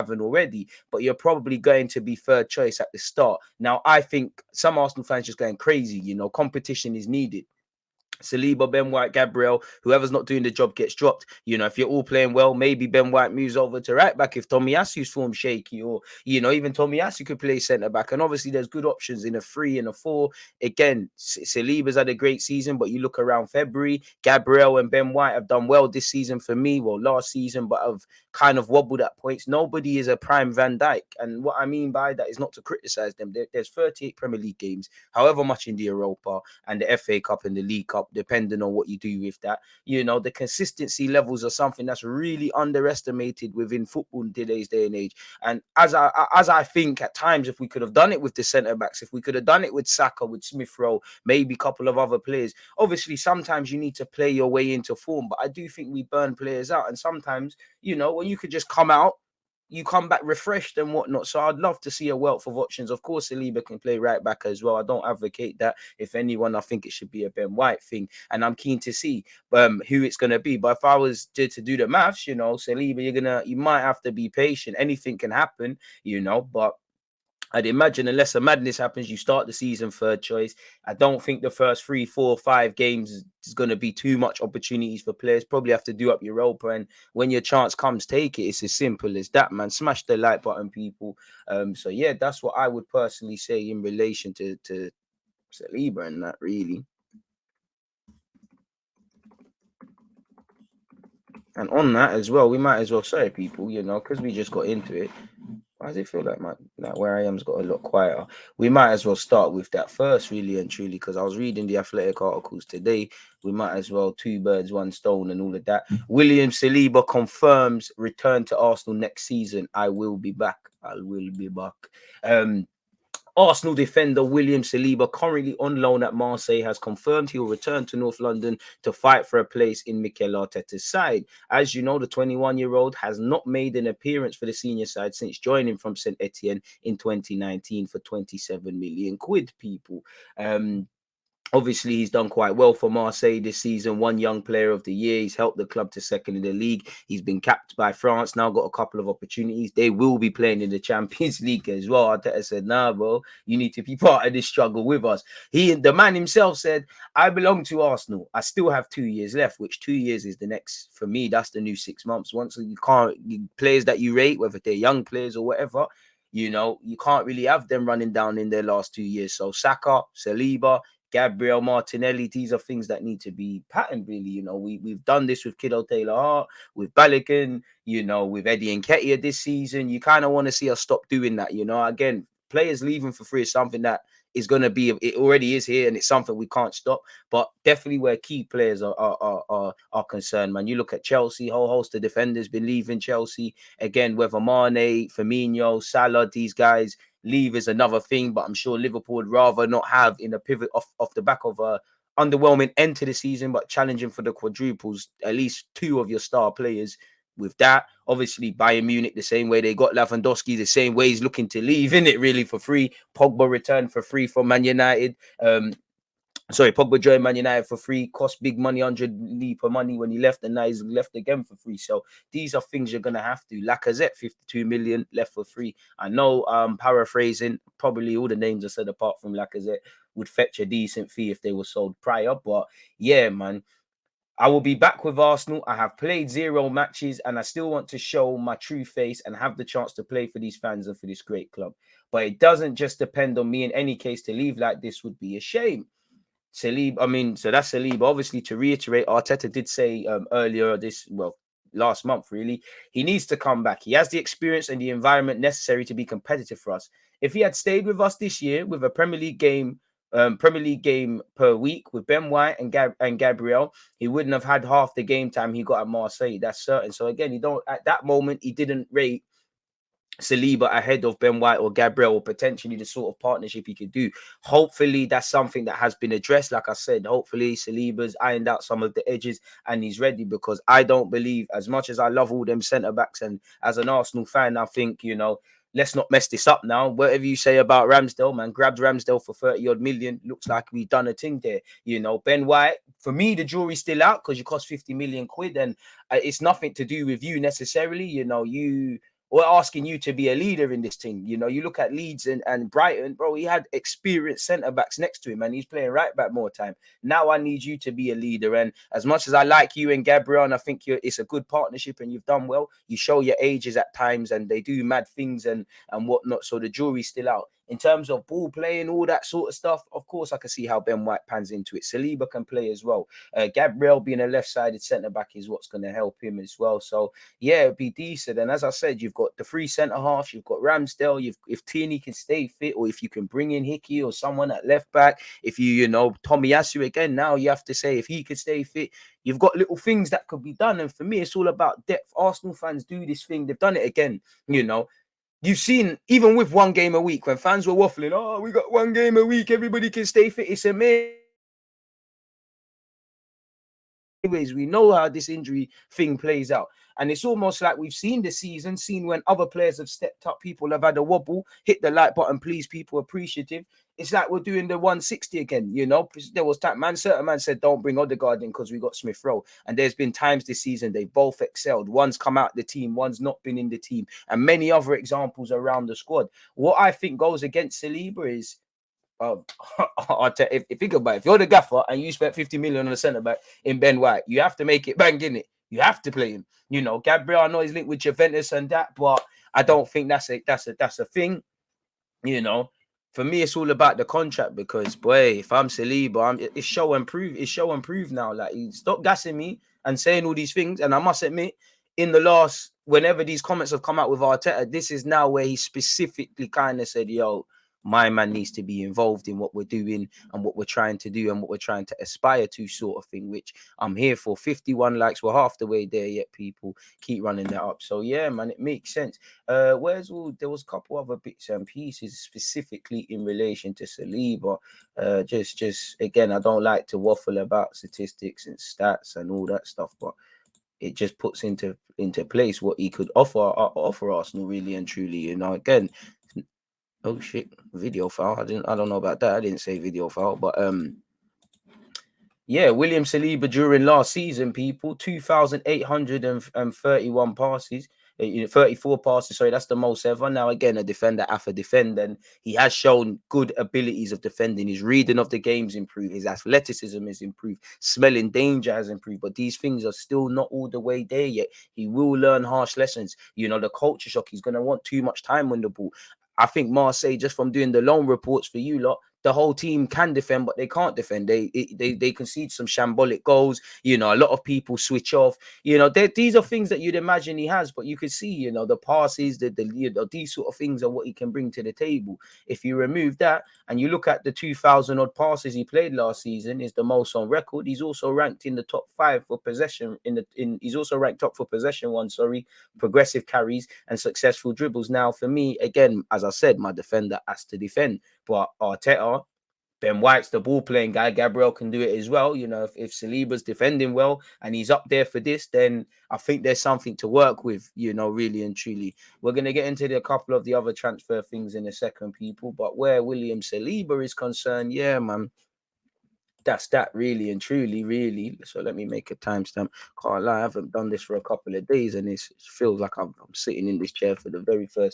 haven't already, but you're probably going to be third choice at the start. Now, I think some Arsenal fans just going crazy. Competition is needed. Saliba, Ben White, Gabriel, whoever's not doing the job gets dropped. If you're all playing well, maybe Ben White moves over to right back if Tomiyasu's form shaky, or even Tomiyasu could play centre back. And obviously, there's good options in a 3 and a 4. Again, Saliba's had a great season, but you look around February, Gabriel and Ben White have done well this season for me. Well, last season, but have kind of wobbled at points. Nobody is a prime Van Dijk, and what I mean by that is not to criticize them. There's 38 Premier League games, however much in the Europa and the FA Cup and the League Cup, depending on what you do with that. The consistency levels are something that's really underestimated within football in today's day and age. And as I think at times, if we could have done it with the centre backs, if we could have done it with Saka, with Smith Rowe, maybe a couple of other players, obviously sometimes you need to play your way into form, but I do think we burn players out. And sometimes, when you could just come out, you come back refreshed and whatnot. So I'd love to see a wealth of options. Of course, Saliba can play right back as well. I don't advocate that. If anyone, I think it should be a Ben White thing. And I'm keen to see who it's going to be. But if I was to do the maths, Saliba, you might have to be patient. Anything can happen, but I'd imagine unless a madness happens, you start the season third choice. I don't think the first 3, 4, 5 games is going to be too much opportunities for players. Probably have to do up Europa, and when your chance comes, take it. It's as simple as that, man. Smash the like button, people. So yeah, that's what I would personally say in relation to Saliba and that, really. And on that as well, we might as well, sorry, people, because we just got into it. Why does it feel like where I am's got a lot quieter? We might as well start with that first, really and truly, because I was reading the Athletic articles today. We might as well 2 birds, 1 stone and all of that. William Saliba confirms return to Arsenal next season. I will be back. Arsenal defender William Saliba, currently on loan at Marseille, has confirmed he will return to North London to fight for a place in Mikel Arteta's side. As you know, the 21-year-old has not made an appearance for the senior side since joining from St Etienne in 2019 for 27 million quid, people. Obviously, he's done quite well for Marseille this season. 1 Young Player of the Year. He's helped the club to second in the league. He's been capped by France. Now got a couple of opportunities. They will be playing in the Champions League as well. Arteta said, nah, bro, you need to be part of this struggle with us. The man himself said, I belong to Arsenal. I still have 2 years left, which 2 years is the next, for me, that's the new 6 months. Once players that you rate, whether they're young players or whatever, you can't really have them running down in their last 2 years. So Saka, Saliba, Gabriel, Martinelli, these are things that need to be patterned, really. We've done this with Kiddo Taylor-Hart, with Balogun, with Eddie Nketiah this season. You kind of want to see us stop doing that, Again, players leaving for free is something that is going to be, it already is here, and it's something we can't stop. But definitely where key players are concerned, man. You look at Chelsea, whole host of defenders been leaving Chelsea. Again, whether Mane, Firmino, Salah, these guys leave is another thing, but I'm sure Liverpool would rather not have in a pivot off the back of a underwhelming end to the season, but challenging for the quadruples, at least 2 of your star players. With that, obviously Bayern Munich, the same way they got Lewandowski, the same way he's looking to leave, in it really, for free. Pogba returned for free from Man United. Pogba joined Man United for free, cost big money, 100 per money when he left, and now he's left again for free. So these are things you're going to have to. Lacazette, 52 million, left for free. I know, paraphrasing, probably all the names I said apart from Lacazette would fetch a decent fee if they were sold prior. But yeah, man, I will be back with Arsenal. I have played 0 matches and I still want to show my true face and have the chance to play for these fans and for this great club. But it doesn't just depend on me. In any case, to leave like this would be a shame. Saliba, so that's Saliba. Obviously, to reiterate, Arteta did say earlier last month, really, he needs to come back. He has the experience and the environment necessary to be competitive for us. If he had stayed with us this year with a Premier League game per week with Ben White and Gabriel, he wouldn't have had half the game time he got at Marseille. That's certain. So again, at that moment, he didn't rate Saliba ahead of Ben White or Gabriel, or potentially the sort of partnership he could do. Hopefully that's something that has been addressed. Like I said, hopefully Saliba's ironed out some of the edges and he's ready, because I don't believe, as much as I love all them centre-backs, and as an Arsenal fan, I think, let's not mess this up now. Whatever you say about Ramsdale, man, grabbed Ramsdale for 30-odd million. Looks like we've done a thing there. Ben White, for me, the jury's still out because you cost 50 million quid, and it's nothing to do with you necessarily. We're asking you to be a leader in this team. You know, you look at Leeds and Brighton, bro, he had experienced centre backs next to him and he's playing right back more time. Now I need you to be a leader. And as much as I like you and Gabriel, and I think it's a good partnership and you've done well, you show your ages at times and they do mad things and whatnot. So the jury's still out. In terms of ball playing, all that sort of stuff, of course, I can see how Ben White pans into it. Saliba can play as well. Gabriel being a left-sided centre-back is what's going to help him as well. So, yeah, it'd be decent. And as I said, you've got the three centre-halves. You've got Ramsdale. If Tierney can stay fit, or if you can bring in Hickey or someone at left-back, if you know, Tomiyasu again, now you have to say if he could stay fit, you've got little things that could be done. And for me, it's all about depth. Arsenal fans do this thing. They've done it again, you know. You've seen, even with 1 game a week, when fans were waffling, oh, we got 1 game a week, everybody can stay fit. It's amazing. Anyways, we know how this injury thing plays out. And it's almost like we've seen this season, seen when other players have stepped up, people have had a wobble, hit the like button, please, people appreciative. It's like we're doing the 160 again, you know. There was time, certain man said, don't bring Odegaard in because we got Smith Rowe. And there's been times this season they both excelled. One's come out the team, one's not been in the team, and many other examples around the squad. What I think goes against Saliba is, if you think about it, if you're the gaffer and you spent 50 million on a centre back in Ben White, you have to make it bang, in it. You have to play him. You know, Gabriel, I know he's linked with Juventus and that, but I don't think that's a thing. You know, for me, it's all about the contract because, boy, if I'm Saliba, it's show and prove. It's show and prove now. Like, stop gassing me and saying all these things. And I must admit, in the last, whenever these comments have come out with Arteta, this is now where he specifically kind of said, yo, my man needs to be involved in what we're doing and what we're trying to do and what we're trying to aspire to, sort of thing, which I'm here for. 51 likes, we're half the way there yet, people. Keep running that up. So yeah, man, it makes sense. There was a couple other bits and pieces specifically in relation to Saliba. Just again, I don't like to waffle about statistics and stats and all that stuff, but it just puts into place what he could offer Arsenal, really and truly. You know, again, oh shit, video foul. I don't know about that. I didn't say video foul, but yeah, William Saliba during last season, people, 2,831 passes, 34 passes. Sorry, that's the most ever. Now, again, a defender after defender, and he has shown good abilities of defending. His reading of the game's improved. His athleticism is improved. Smelling danger has improved. But these things are still not all the way there yet. He will learn harsh lessons. You know, the culture shock. He's going to want too much time on the ball. I think Marseille, just from doing the loan reports for you lot, the whole team can defend, but they can't defend. They concede some shambolic goals. You know, a lot of people switch off. You know, these are things that you'd imagine he has, but you could see, you know, the passes, these sort of things are what he can bring to the table. If you remove that and you look at the 2,000 odd passes he played last season, is the most on record. He's also ranked in the top 5 for possession. He's also ranked top for possession progressive carries and successful dribbles. Now, for me, again, as I said, my defender has to defend, but Arteta, Ben White's the ball playing guy. Gabriel can do it as well. You know, if Saliba's defending well and he's up there for this, then I think there's something to work with, you know, really and truly. We're going to get into a couple of the other transfer things in a second, people. But where William Saliba is concerned, yeah, man, that's that, really and truly, really. So let me make a timestamp. Can't lie, I haven't done this for a couple of days and it feels like I'm sitting in this chair for the very first